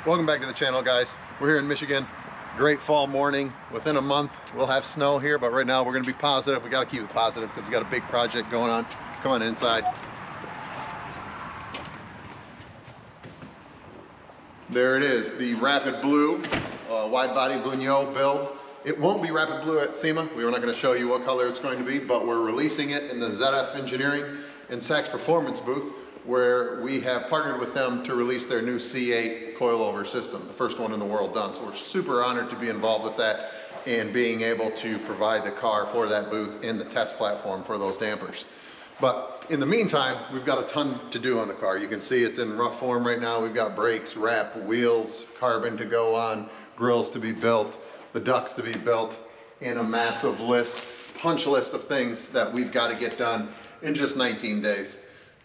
Welcome back to the channel, guys. We're here in Michigan. Great fall morning. Within a month we'll have snow here, but right now we're going to be positive. We got to keep it positive because we got a big project going on. Come on inside. There it is, the Rapid Blue wide body Buñol build. It won't be Rapid Blue at SEMA. We're not going to show you what color it's going to be, but we're releasing it in the ZF Engineering and Sachs Performance booth, where we have partnered with them to release their new C8 coilover system, the first one in the world done. So we're super honored to be involved with that and being able to provide the car for that booth and the test platform for those dampers. But in the meantime, we've got a ton to do on the car. You can see it's in rough form right now. We've got brakes, wrap, wheels, carbon to go on, grills to be built, the ducts to be built, and a massive list, punch list of things that we've got to get done in just 19 days.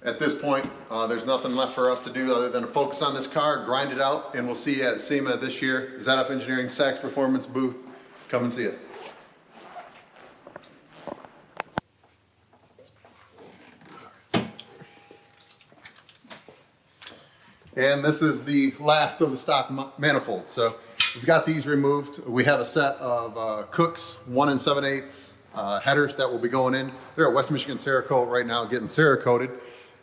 At this point, there's nothing left for us to do other than to focus on this car, grind it out, and we'll see you at SEMA this year. ZF Engineering Sachs Performance booth. Come and see us. And this is the last of the stock manifolds. So we've got these removed. We have a set of Cooks 1 7/8 headers that will be going in. They're at West Michigan Cerakote right now, getting Cerakoted.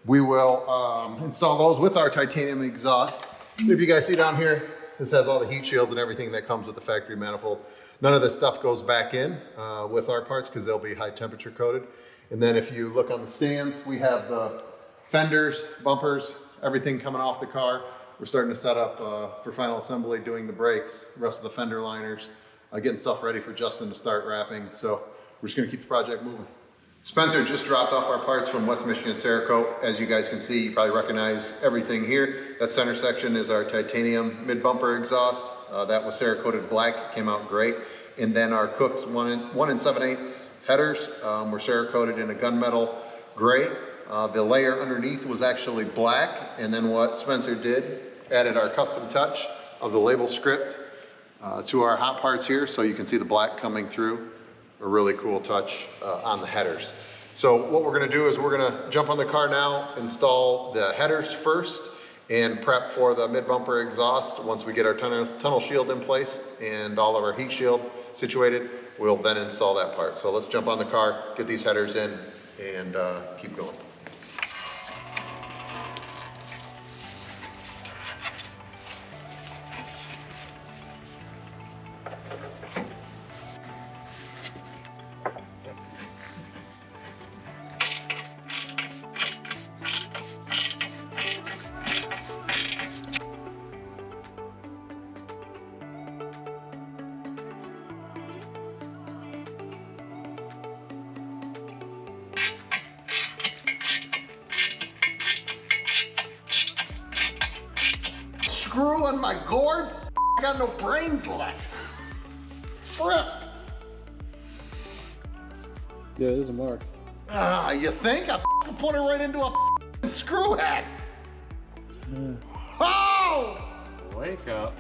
We will install those with our titanium exhaust. If you guys see down here, this has all the heat shields and everything that comes with the factory manifold. None of this stuff goes back in with our parts because they'll be high temperature coated. And then if you look on the stands, we have the fenders, bumpers, everything coming off the car. We're starting to set up for final assembly, doing the brakes, the rest of the fender liners, getting stuff ready for Justin to start wrapping. So we're just gonna keep the project moving. Spencer just dropped off our parts from West Michigan Cerakote. As you guys can see, you probably recognize everything here. That center section is our titanium mid-bumper exhaust. That was Cerakoted black, it came out great. And then our Cooks 1 7/8 headers were Cerakoted in a gunmetal gray. The layer underneath was actually black. And then what Spencer did, added our custom touch of the label script to our hot parts here. So you can see the black coming through. A really cool touch on the headers. So what we're gonna do is we're gonna jump on the car now, install the headers first, and prep for the mid-bumper exhaust. Once we get our tunnel shield in place and all of our heat shield situated, we'll then install that part. So let's jump on the car, get these headers in, and keep going. Screw on my gourd? I got no brains left. Rip. Yeah, there's a mark. You think? I put it right into a screw head. Yeah. Oh! Wake up.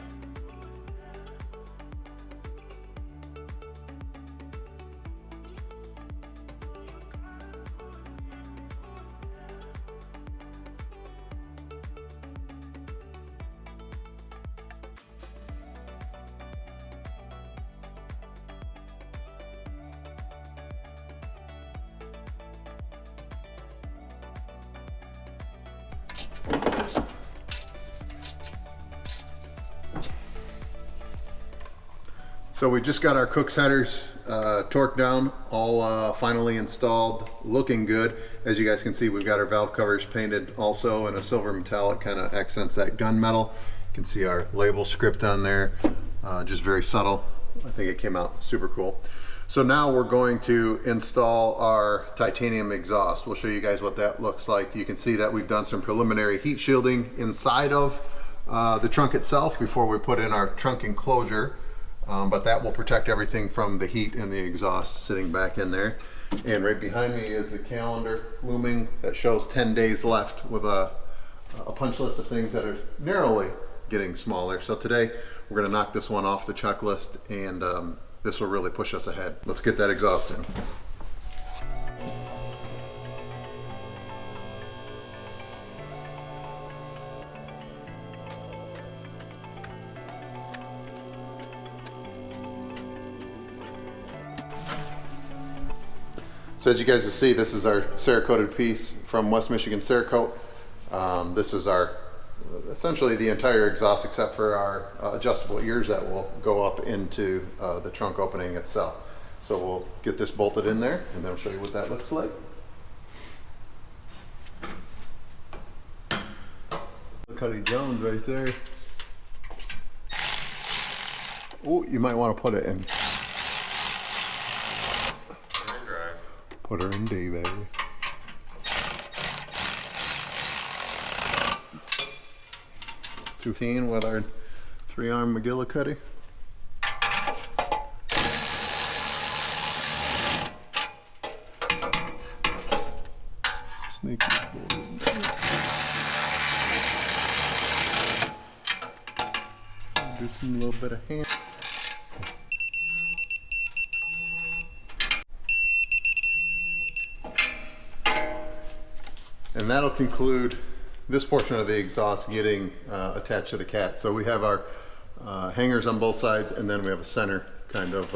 So we just got our Cooks headers torqued down, all finally installed, looking good. As you guys can see, we've got our valve covers painted also in a silver metallic, kind of accents that gunmetal. You can see our label script on there, just very subtle. I think it came out super cool. So now we're going to install our titanium exhaust. We'll show you guys what that looks like. You can see that we've done some preliminary heat shielding inside of the trunk itself before we put in our trunk enclosure. But that will protect everything from the heat and the exhaust sitting back in there. And right behind me is the calendar looming that shows 10 days left with a punch list of things that are narrowly getting smaller. So today we're gonna knock this one off the checklist, and this will really push us ahead. Let's get that exhaust in. So as you guys will see, this is our Cerakoted piece from West Michigan Cerakote. This is our, essentially the entire exhaust except for our adjustable ears that will go up into the trunk opening itself. So we'll get this bolted in there and then I'll show you what that looks like. Cuddy Jones right there. Oh, you might want to put it in. Put her in D, baby. Two with our 3-arm McGillicuddy. Sneaky. Do some little bit of hand. And that'll conclude this portion of the exhaust getting attached to the cat. So we have our hangers on both sides, and then we have a center kind of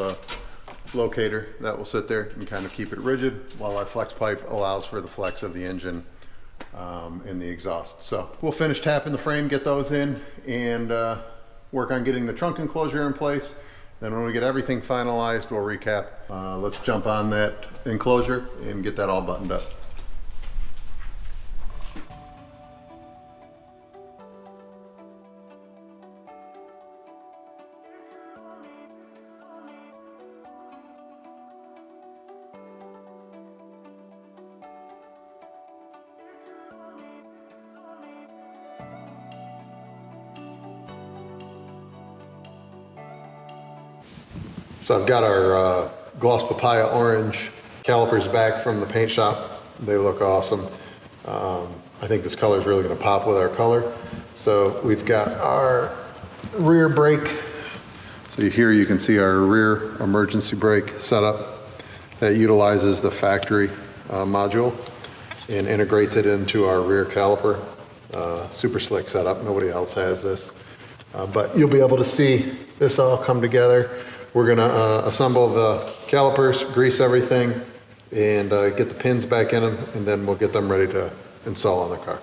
locator that will sit there and kind of keep it rigid, while our flex pipe allows for the flex of the engine in the exhaust. So we'll finish tapping the frame, get those in, and work on getting the trunk enclosure in place. Then when we get everything finalized, we'll recap. Let's jump on that enclosure and get that all buttoned up. So I've got our gloss papaya orange calipers back from the paint shop. They look awesome. I think this color is really going to pop with our color. So we've got our rear brake. So here you can see our rear emergency brake setup that utilizes the factory module and integrates it into our rear caliper. Super slick setup. Nobody else has this. But you'll be able to see this all come together. We're gonna assemble the calipers, grease everything, and get the pins back in them, and then we'll get them ready to install on the car.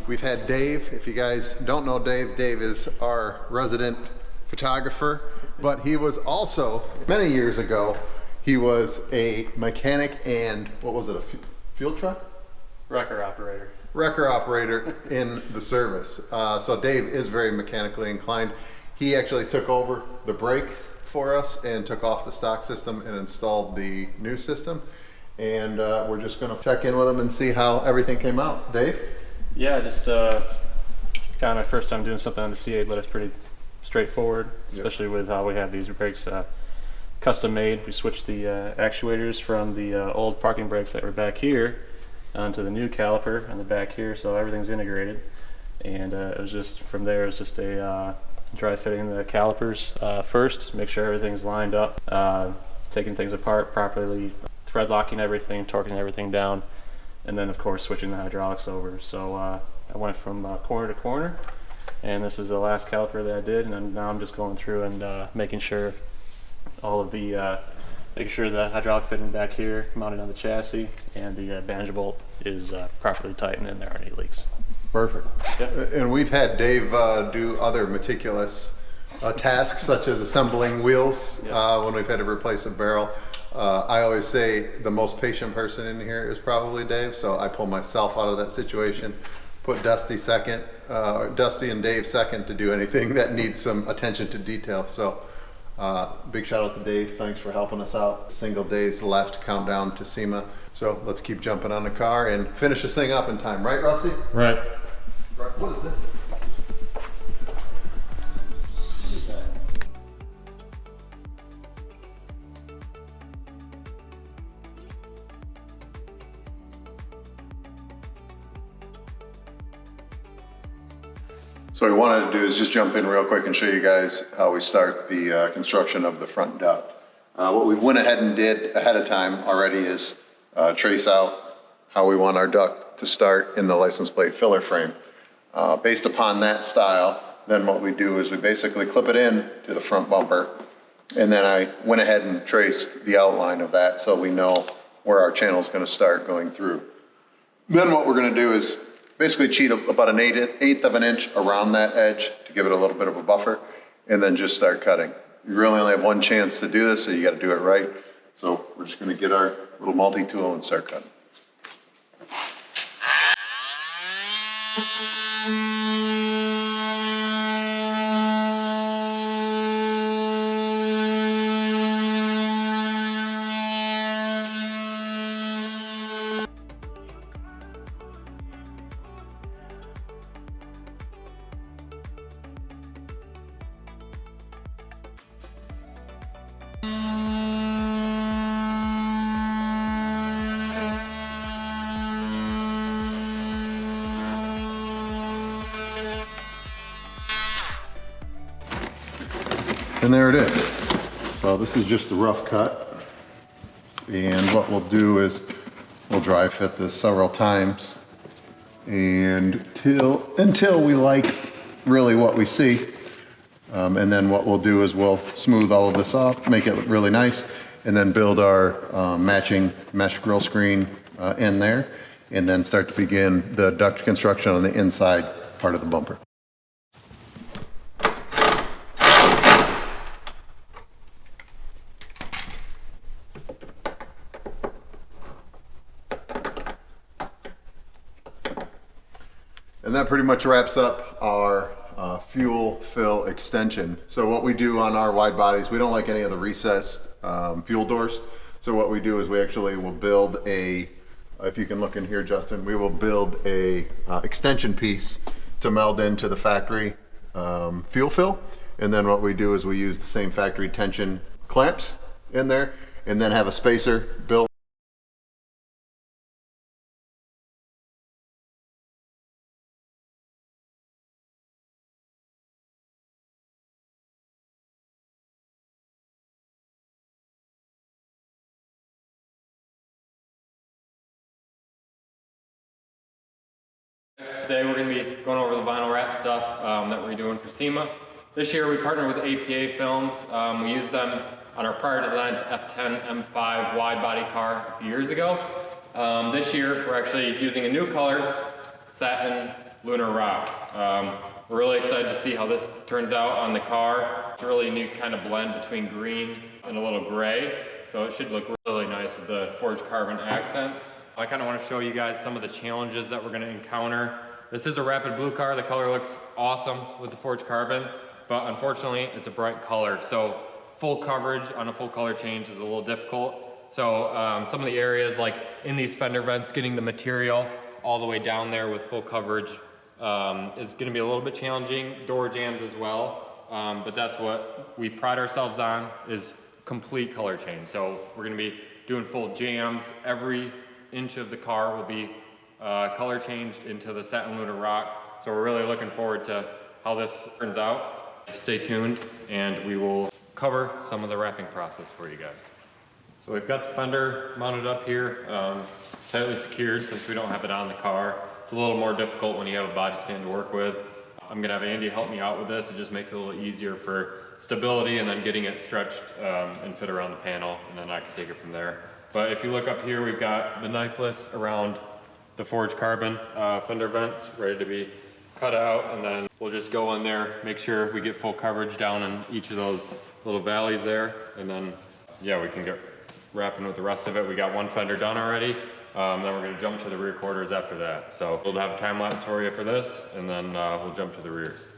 We've had Dave. If you guys don't know Dave, Dave is our resident photographer, but he was also, many years ago, he was a mechanic and, what was it, a fuel truck? Wrecker operator. Wrecker operator in the service. So Dave is very mechanically inclined. He actually took over the brakes for us and took off the stock system and installed the new system. And we're just gonna check in with him and see how everything came out. Dave? Yeah, just kind of my first time doing something on the C8, but it's pretty straightforward, especially with how we have these brakes custom made. We switched the actuators from the old parking brakes that were back here onto the new caliper on the back here, so everything's integrated. And it was just, from there, it was just a dry fitting the calipers first, make sure everything's lined up, taking things apart properly, thread locking everything, torquing everything down, and then of course switching the hydraulics over. So I went from corner to corner, and this is the last caliper that I did, and now I'm just going through and making sure all of the making sure the hydraulic fitting back here mounted on the chassis and the banjo bolt is properly tightened and there aren't any leaks. Perfect. Yep. And we've had Dave do other meticulous tasks such as assembling wheels when we've had to replace a barrel. I always say the most patient person in here is probably Dave, so I pull myself out of that situation, put Dusty second, Dusty and Dave second to do anything that needs some attention to detail. So big shout out to Dave, thanks for helping us out. Single days left, countdown to SEMA. So let's keep jumping on the car and finish this thing up in time, right Rusty? Right. Right. What is this? What is that? So what we wanted to do is just jump in real quick and show you guys how we start the construction of the front duct. What we went ahead and did ahead of time already is trace out how we want our duct to start in the license plate filler frame. Based upon that style, then what we do is we basically clip it in to the front bumper, and then I went ahead and traced the outline of that so we know where our channel is going to start going through. Then what we're going to do is basically cheat about an eighth of an inch around that edge to give it a little bit of a buffer, and then just start cutting. You really only have one chance to do this, so you got to do it right. So we're just going to get our little multi-tool and start cutting. And there it is. So this is just the rough cut. And what we'll do is we'll dry fit this several times and until we like really what we see. And then what we'll do is we'll smooth all of this up, make it look really nice, and then build our matching mesh grille screen in there, and then start to begin the duct construction on the inside part of the bumper. And that pretty much wraps up our fuel fill extension. So what we do on our wide bodies, we don't like any of the recessed fuel doors. So what we do is we actually will build a, if you can look in here, Justin, we will build a extension piece to meld into the factory fuel fill. And then what we do is we use the same factory tension clamps in there, and then have a spacer built. Today we're going to be going over the vinyl wrap stuff that we're doing for SEMA. This year we partnered with APA Films. We used them on our prior designs, F10 M5 wide body car a few years ago. This year we're actually using a new color, satin lunar rock. We're really excited to see how this turns out on the car. It's a really neat kind of blend between green and a little gray, so it should look really nice with the forged carbon accents. I kind of want to show you guys some of the challenges that we're going to encounter. This is a rapid blue car. The color looks awesome with the forged carbon, but unfortunately it's a bright color. So full coverage on a full color change is a little difficult. So some of the areas like in these fender vents, getting the material all the way down there with full coverage is going to be a little bit challenging. Door jams as well, but that's what we pride ourselves on, is complete color change. So we're going to be doing full jams. Every inch of the car will be color changed into the satin lunar rock. So we're really looking forward to how this turns out. Stay tuned and we will cover some of the wrapping process for you guys. So we've got the fender mounted up here, tightly secured since we don't have it on the car. It's a little more difficult when you have a body stand to work with. I'm gonna have Andy help me out with this. It just makes it a little easier for stability and then getting it stretched and fit around the panel, and then I can take it from there. But if you look up here, we've got the knifeless around the forged carbon fender vents ready to be cut out, and then we'll just go in there, make sure we get full coverage down in each of those little valleys there, and then yeah, we can get wrapping with the rest of it. We got one fender done already, then we're going to jump to the rear quarters after that. So we'll have a time lapse for you for this, and then we'll jump to the rears.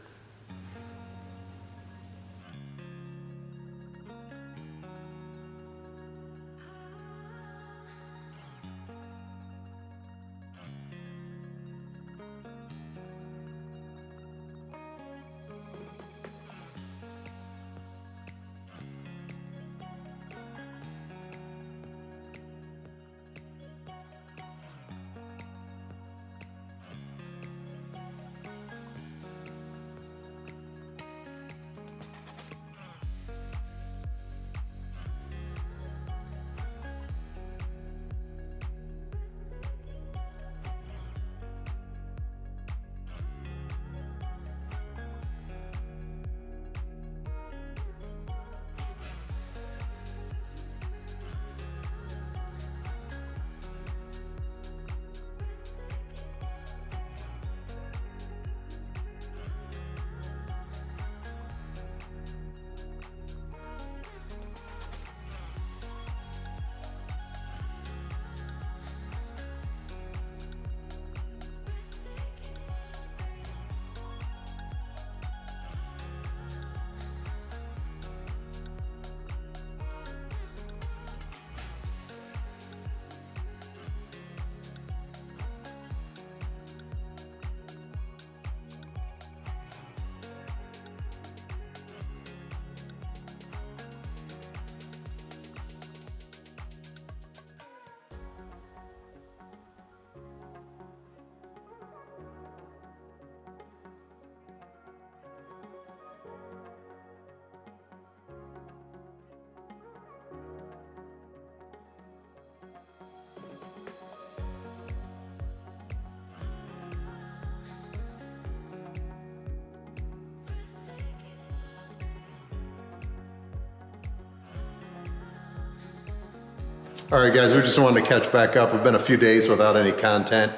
All right, guys, we just wanted to catch back up. We've been a few days without any content.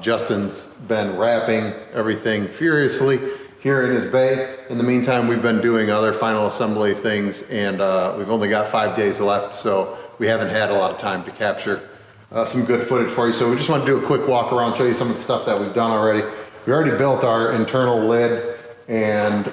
Justin's been wrapping everything furiously here in his bay. In the meantime, we've been doing other final assembly things, and we've only got 5 days left, so we haven't had a lot of time to capture some good footage for you. So we just want to do a quick walk around, show you some of the stuff that we've done already. We already built our internal lid and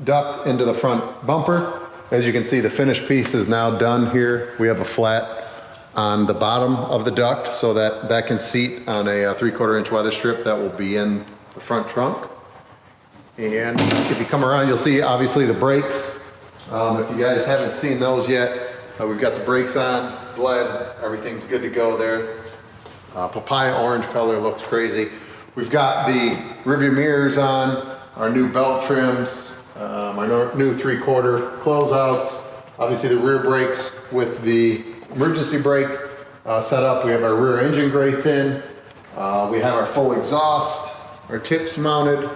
duct into the front bumper. As you can see, the finished piece is now done here. We have a flat on the bottom of the duct so that that can seat on a 3/4 inch weather strip that will be in the front trunk. And if you come around, you'll see obviously the brakes. If you guys haven't seen those yet, we've got the brakes on, bled, everything's good to go there. Papaya orange color looks crazy. We've got the rearview mirrors on, our new belt trims, our new 3/4 closeouts, obviously the rear brakes with the emergency brake set up. We have our rear engine grates in. We have our full exhaust, our tips mounted.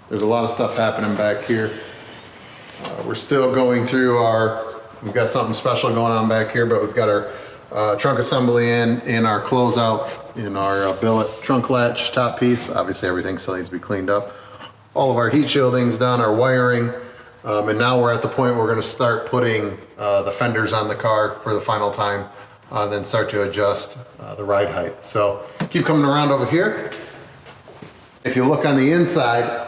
There's a lot of stuff happening back here. We're still going through we've got something special going on back here, but we've got our trunk assembly in our closeout, in our billet trunk latch top piece. Obviously everything still needs to be cleaned up. All of our heat shielding's done, our wiring, and now we're at the point where we're gonna start putting the fenders on the car for the final time, then start to adjust the ride height. So keep coming around over here. If you look on the inside,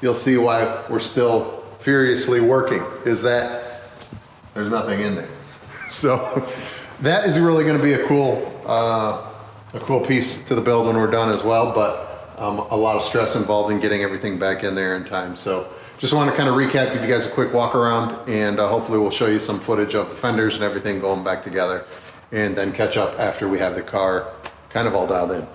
you'll see why we're still furiously working, is that there's nothing in there. So that is really gonna be a cool piece to the build when we're done as well, but a lot of stress involved in getting everything back in there in time. So just want to kind of recap, give you guys a quick walk around, and hopefully we'll show you some footage of the fenders and everything going back together, and then catch up after we have the car kind of all dialed in.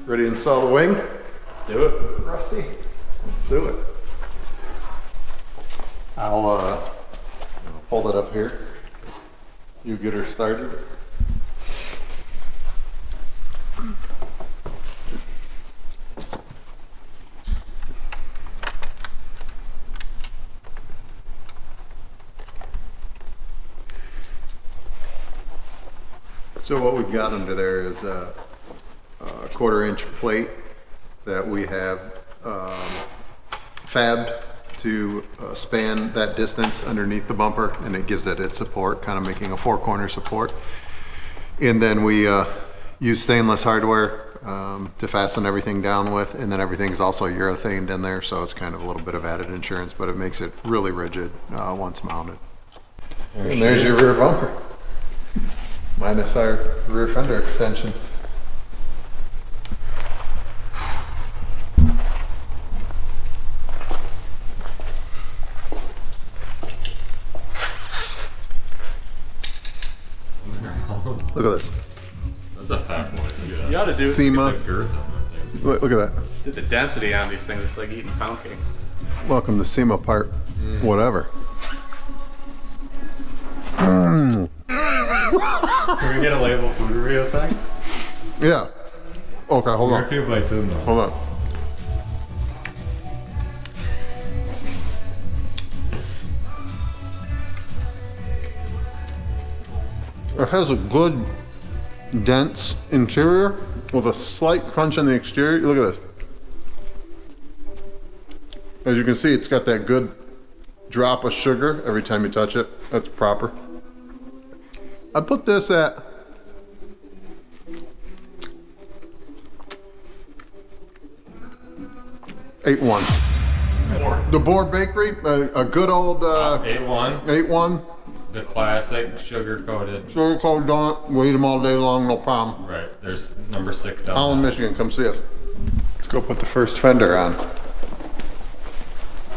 Ready to install the wing? Let's do it. Rusty, let's do it. I'll hold it up here. You get her started. So what we've got under there is a 1/4 inch plate that we have fabbed to span that distance underneath the bumper, and it gives it its support, kind of making a 4-corner support. And then we use stainless hardware to fasten everything down with, and then everything's also urethaned in there, so it's kind of a little bit of added insurance, but it makes it really rigid once mounted. And there's your rear bumper, minus our rear fender extensions. Look at this. That's a fat boy. You ought to do SEMA. Girth on that thing. Look at that. the density on these things. It's like eating pound cake. Welcome to SEMA part whatever. Can we get a label food review a sec? Yeah. Okay, hold We're a on. few bites in though. Hold on. It has a good, dense interior with a slight crunch on the exterior. Look at this. As you can see, it's got that good drop of sugar every time you touch it. That's proper. I'd put this at (8.1). The Board Bakery, a good old 8-1. 8.1. The classic sugar coated. Sugar coated donut. We'll eat them all day long, no problem. Right. There's number 6 down. Holland, Michigan, come see us. Let's go put the first fender on.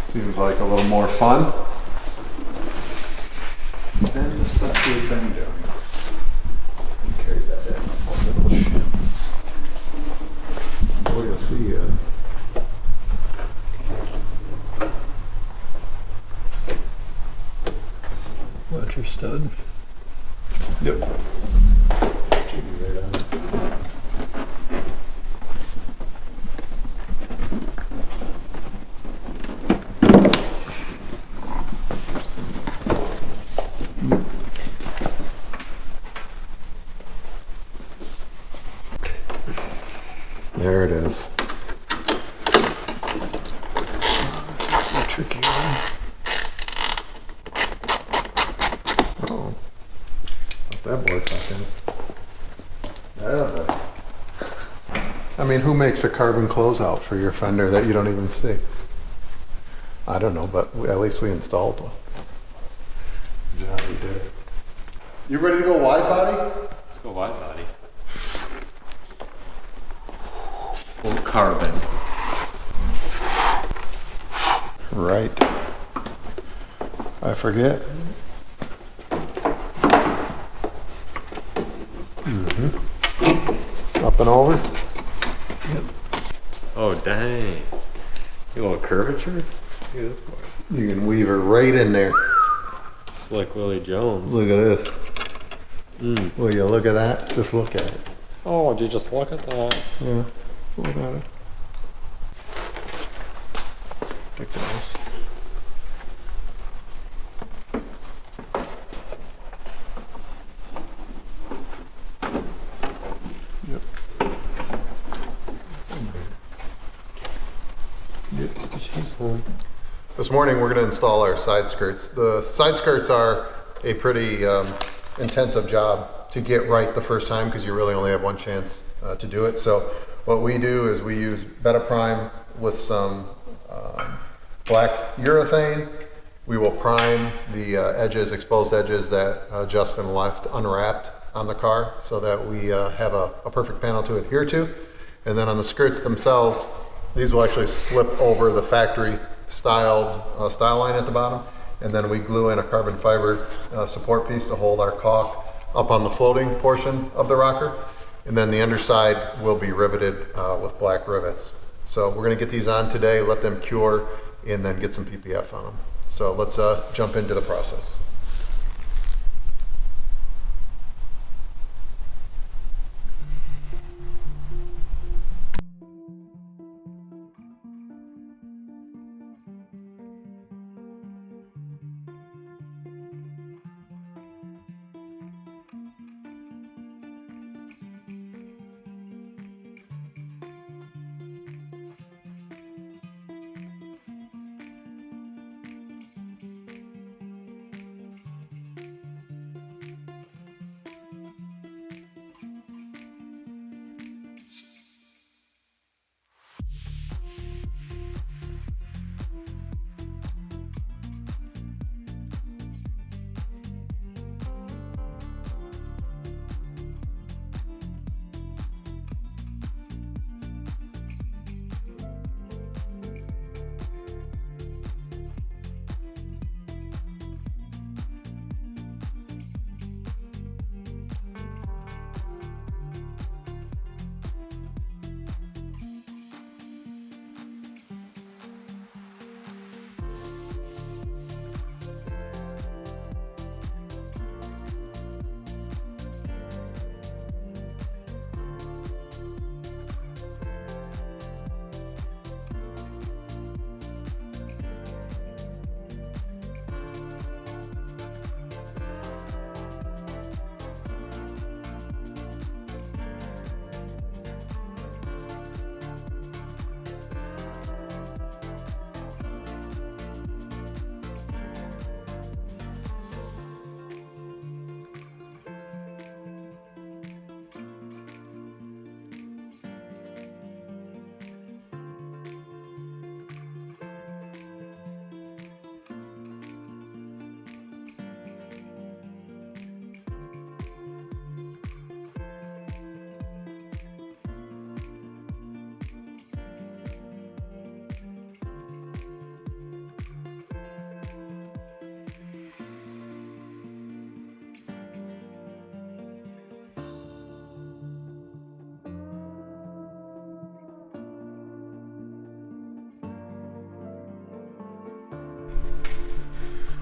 Seems like a little more fun than the stuff we've been doing. Carry that in. We're gonna see stud. Yep. Should be right on. There it is. That's a tricky one. Oh, let that boy suck in. Yeah. I mean, who makes a carbon closeout for your fender that you don't even see? I don't know, but at least we installed one. Good job, we did it. You ready to go wide body? Let's go wide body. Full carbon. Right. I forget. Up and over. Oh dang. You little curvature? Look at this boy. You can weave her right in there. Slick Willie Jones. Look at this. Will you look at that? Just look at it. Oh, did you just look at that? Yeah. Look at it. Ridiculous. Yep. This morning we're going to install our side skirts. The side skirts are a pretty intensive job to get right the first time because you really only have one chance to do it. So what we do is we use Beta Prime with some black urethane. We will prime the edges, exposed edges that Justin left unwrapped on the car so that we have a perfect panel to adhere to. And then on the skirts themselves, these will actually slip over the factory styled style line at the bottom. And then we glue in a carbon fiber support piece to hold our caulk up on the floating portion of the rocker. And then the underside will be riveted with black rivets. So we're gonna get these on today, let them cure, and then get some PPF on them. So let's jump into the process.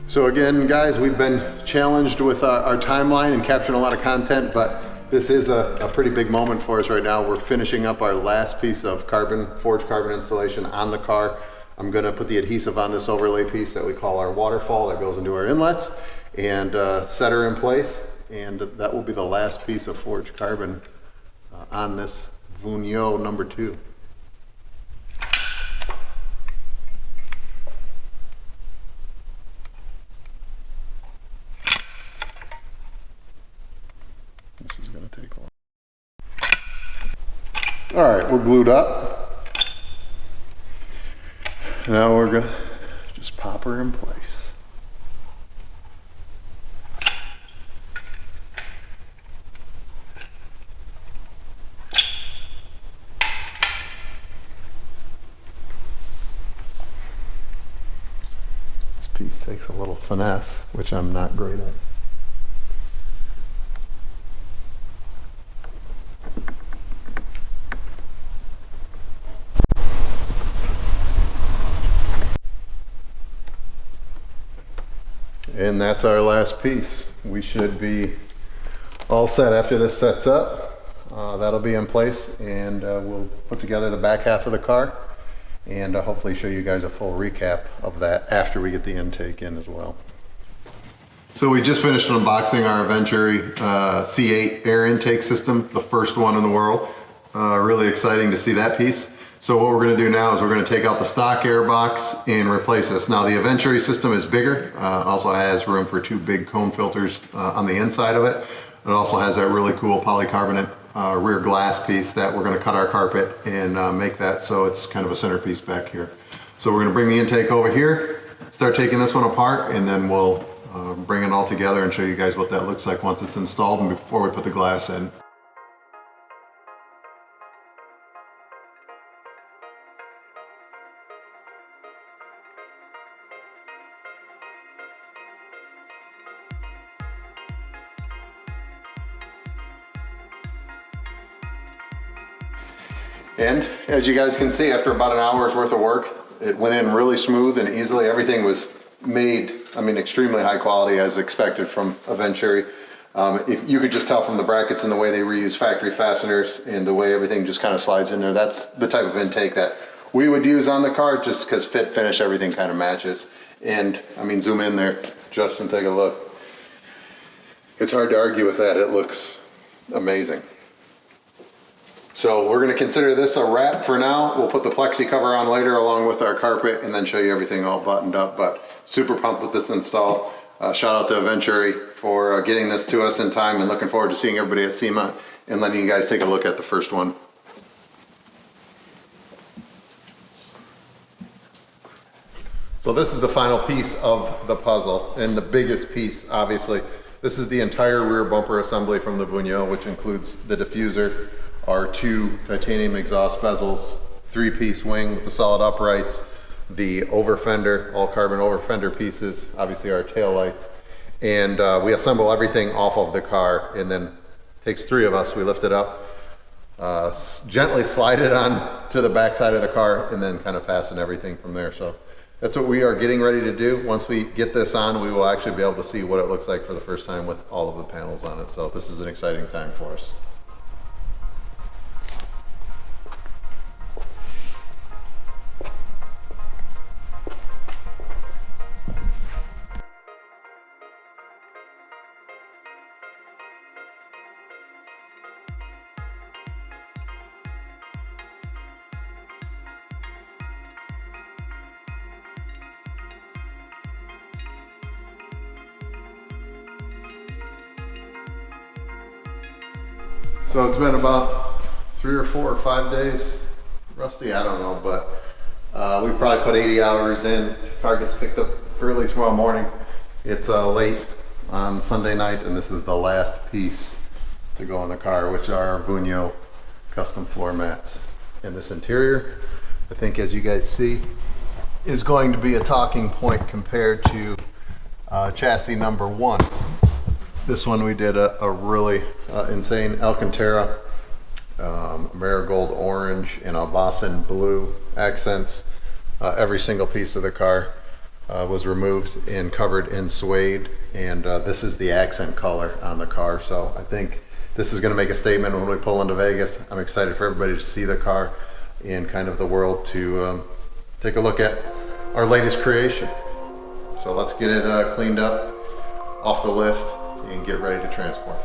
So again, guys, we've been challenged with our timeline and capturing a lot of content, but this is a pretty big moment for us right now. We're finishing up our last piece of forged carbon installation on the car. I'm gonna put the adhesive on this overlay piece that we call our waterfall that goes into our inlets and set her in place. And that will be the last piece of forged carbon on this Vunio number 2. This is going to take a while. All right, we're glued up. Now we're going to just pop her in place. This piece takes a little finesse, which I'm not great at. And that's our last piece. We should be all set after this sets up. That'll be in place, and we'll put together the back half of the car and hopefully show you guys a full recap of that after we get the intake in as well. So we just finished unboxing our Venturi C8 air intake system, the first one in the world. Really exciting to see that piece. So what we're going to do now is we're going to take out the stock air box and replace this. Now the Venturi system is bigger. It also has room for 2 big cone filters on the inside of it. It also has that really cool polycarbonate rear glass piece that we're going to cut our carpet and make that so it's kind of a centerpiece back here. So we're going to bring the intake over here, start taking this one apart, and then we'll bring it all together and show you guys what that looks like once it's installed and before we put the glass in. And as you guys can see, after about an hour's worth of work, it went in really smooth and easily. Everything was made, I mean, extremely high quality as expected from a Venturi. If you could just tell from the brackets and the way they reuse factory fasteners and the way everything just kind of slides in there, that's the type of intake that we would use on the car just because fit, finish, everything kind of matches. And I mean, zoom in there, Justin, take a look. It's hard to argue with that. It looks amazing. So we're going to consider this a wrap for now. We'll put the plexi cover on later along with our carpet and then show you everything all buttoned up. But super pumped with this install. Shout out to Venturi for getting this to us in time, and looking forward to seeing everybody at SEMA and letting you guys take a look at the first one. So this is the final piece of the puzzle, and the biggest piece, obviously. This is the entire rear bumper assembly from the Vunio, which includes the diffuser, our 2 titanium exhaust bezels, 3-piece wing with the solid uprights, the over fender, all carbon over fender pieces, obviously our tail lights, and we assemble everything off of the car, and then it takes 3 of us. We lift it up, gently slide it on to the back side of the car, and then kind of fasten everything from there. So that's what we are getting ready to do. Once we get this on, we will actually be able to see what it looks like for the first time with all of the panels on it. So this is an exciting time for us. So it's been about 3 or 4 or 5 days, Rusty, I don't know, but we probably put 80 hours in. Car gets picked up early tomorrow morning. It's late on Sunday night, and this is the last piece to go in the car, which are our Vunio custom floor mats. And this interior, I think as you guys see, is going to be a talking point compared to chassis number 1. This one we did a really insane Alcantara, marigold orange, and Albasan blue accents. Every single piece of the car was removed and covered in suede, and this is the accent color on the car. So I think this is going to make a statement when we pull into Vegas. I'm excited for everybody to see the car and kind of the world to take a look at our latest creation. So let's get it cleaned up, off the lift, and get ready to transport.